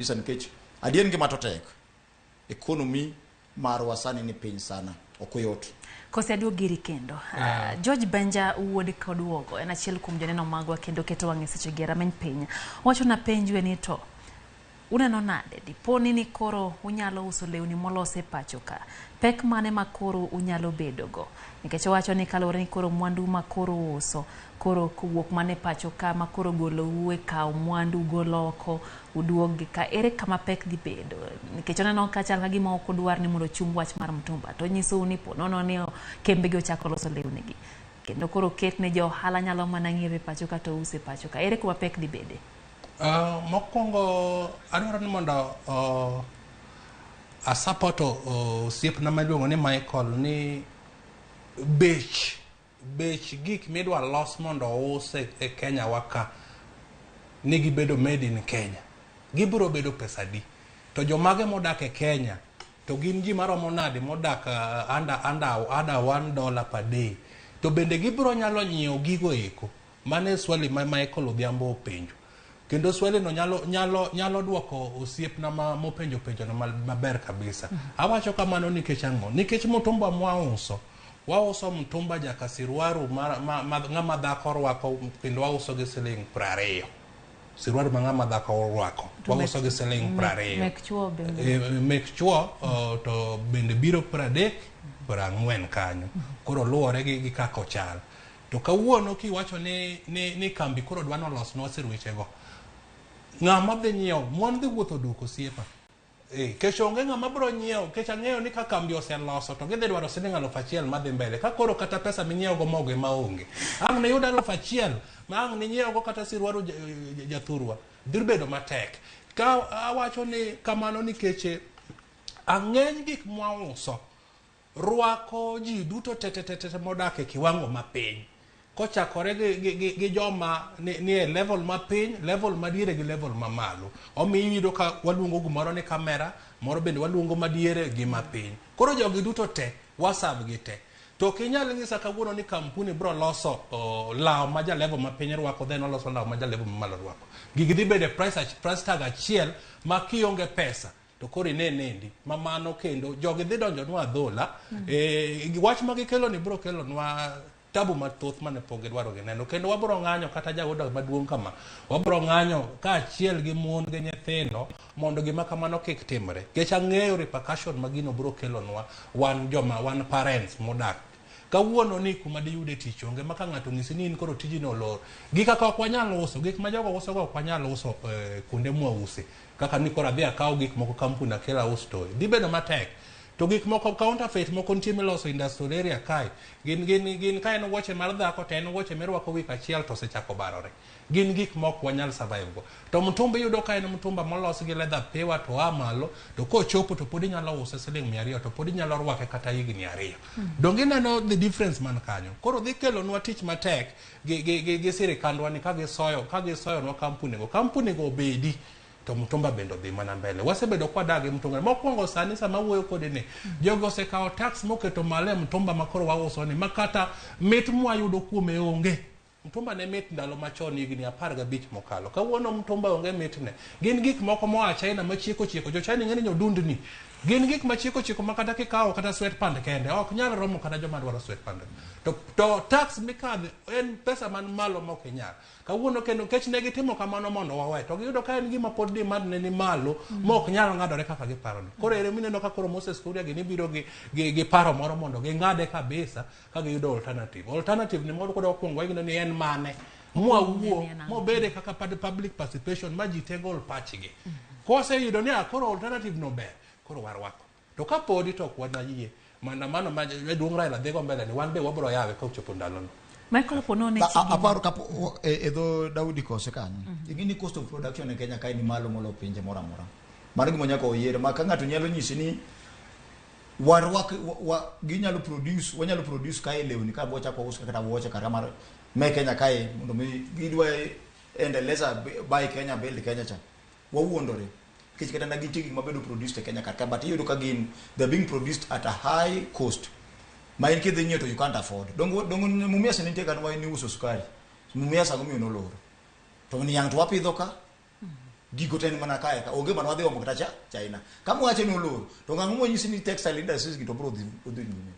nikech adien gima totek economy marwa sani ni piny sana okuyot. Kose aduo giri kendo George Benja wuod koduogo en achiel kuom joneno magwa kendo keto wang'e seche gera meny piny wacho na penjwe ni to uneno nade diponi ni koro unyalo uso lewni molose pacho ka pek mane makoro unyalo bedogo nikech wacho ni kalore ni koro mwandu makoro uso koro kuwuok mane pacho ka makoro golo uwe kao mwandu goloko uduogi ka ere kama pek dhi bedo nikech oneno ka chal gima ok odwar ni mondo chumb wach mar mtumba to nyiso ni po nono ni kembe gi ochako loso lewni gi kendo koro ket ne jo ohala nyalo mana ng'iewe pacho ka to use pacho ka ere kuma pek dhi bede. Mokongo adwaro ni mondo asapoto osiepna maluongo ni Michael ni bech gik midwa los mondo use e Kenya waka nigi bedo made in Kenya gibiro bedo pesa di to jomage modak e Kenya to gin ji maromo nade modak under $1 per day to bende gibiro nyalo nyiewo gigo eko mane swali ma Michael Odhiambo penjo kendo swali no nyalo duoko osiepna mopenjo no maber kabisa. Awacho kamano nikech ang'o nikech mtumba wauso mtumba jakasirwaru ng'ama dhako rwako kendo wauso gi siling 20 sirwaru ng'ama dhako rwako wauso gi siling 20 mek chuo to bende biro 30 40 kanyo koro luore gi kako chal to kawuono kiwacho ni kambi koro dwano los no sirwechego ng'ama dhi nyiewo mon dhi wuotho duko siepa kech onge ng'ama bro nyiewo kech ang'eyo ni ka kambi oseloso to gidhi dwaro siling 1,000 madhi mbele ka koro kata pesa minyiewo go mogo maonge ang' ne yud 1,000 ma ang' ne nyiewo go kata sirwaru jathurwa dhi bedo matek ka awacho ni kamano nikech ang'eny gik mwauso rwako ji duto tete modak e kiwango mapiny kochakore gi joma ni e level mapiny level madiere gi level mamalo omiyo yudo ka waluongo gimoro ni kamera moro bende waluongo madiere gi mapiny koro jogi duto te wasab gi te to kinyal ng'isa kawuono ni kampuni bro loso law ma ja level mapiny rwako then oloso law ma ja level mamalo rwako gigi dhi bede price tag achiel ma kionge pesa to koro nendi mamano kendo jogi dhi donjo nwa adhola wach ma gikelo ni bro kelo nwa tabu mathoth mane poge dwaro gi neno kendo wabro ng'anyo kata jagoda maduong' kama wabro ng'anyo ka achiel gi mon gi nyithindo mondo gima kamano kik timre kech ang'eyo repercussion magino bro kelo nwa wan parents modak kawuono ni kuma di yude tich onge maka ng'ato ng'isi ni in koro tijino olor gik kaka ok wanyal uso gik ma jogo uso go ok wanyal uso kuonde mwausi kaka ni kora dhi akaw gik moko kampuni akela usto dhi bedo matek to gik moko counterfeit moko nitie miloso industrial area kai gin ka en wuoche mar dhako to en wuoche mirwako wik achiel to osechako barore gin gik moko wanyal survive go to mtumba yudo ka en mtumba molos gi leather piwa to amalo to kochopo to pod inyalo use siling 200 to pod inyalo rwake kata higni 2 donge neno the difference man kanyo koro dhi kelo nwa tich matek gi sirikandwa ni ka gisoyo nwa kampuni go bedi to mtumba bendo dhi mana mbele wasebedo kwa dagi mtumba mokwongo sani sama wuoyo kode ne jogo se kao tax moketo male mtumba makoro wauso ni makata mit mwayudo kuome onge mtumba ne mit ndalo machon higni 15 mokalo kawuono mtumba onge mitne gin gik moko moa China machieko jo China ng'eni nyodundni gin gik machieko makata kikawo kata sweatpant kende ok nyal romo kata joma dwaro sweatpant to tax mikadhe en pesa man malo mok inyal kawuono kendo kech ne gitimo kamano mondo wawe to giyudo ka en gima pod demand ne ni malo mok nyal ng'adore kaka giparo ni koro ere mineno ka koro Moses Kuria gi biro gi paro moro mondo ging'ade kabisa ka giyudo alternative ni mondo kodo kwongo igno ni en mane mwawuo mobede kaka public participation maji tegol pachgi kose yudo ni akoro alternative no ber koro warwako to ka podi to kwana yie maandamano ma duong' Raila dhigo mbele ni wan be wabro yawe ka ochopo ndalono Michael Ponone aparo kapo edho Daudi kose kanyo ingini cost of production e Kenya kai ni malo molo pinje mora mano gimo nyako oyiere ma ka ng'ato nyalo nyisi ni warwak ginyalo produce kai lewni ka bocha ko uska kata bocha kara mar me Kenya kai mondo mi gidwa endeleza by Kenya build Kenya cha wawuondore kich kata nagitigi mabedo produced e Kenya kaka but yudo ka gin they're being produced at a high cost ma in kidhi nyieto you can't afford dongo mumia senite kan wa ni uso sukari mumia sa gomi no loro to ni yang to apidho ka gigo ten mana kae ka onge mana wadhi omo kata China kama wacho ni olor to ng'ang'o monyisi ni textile industries gi to bro dhi nyime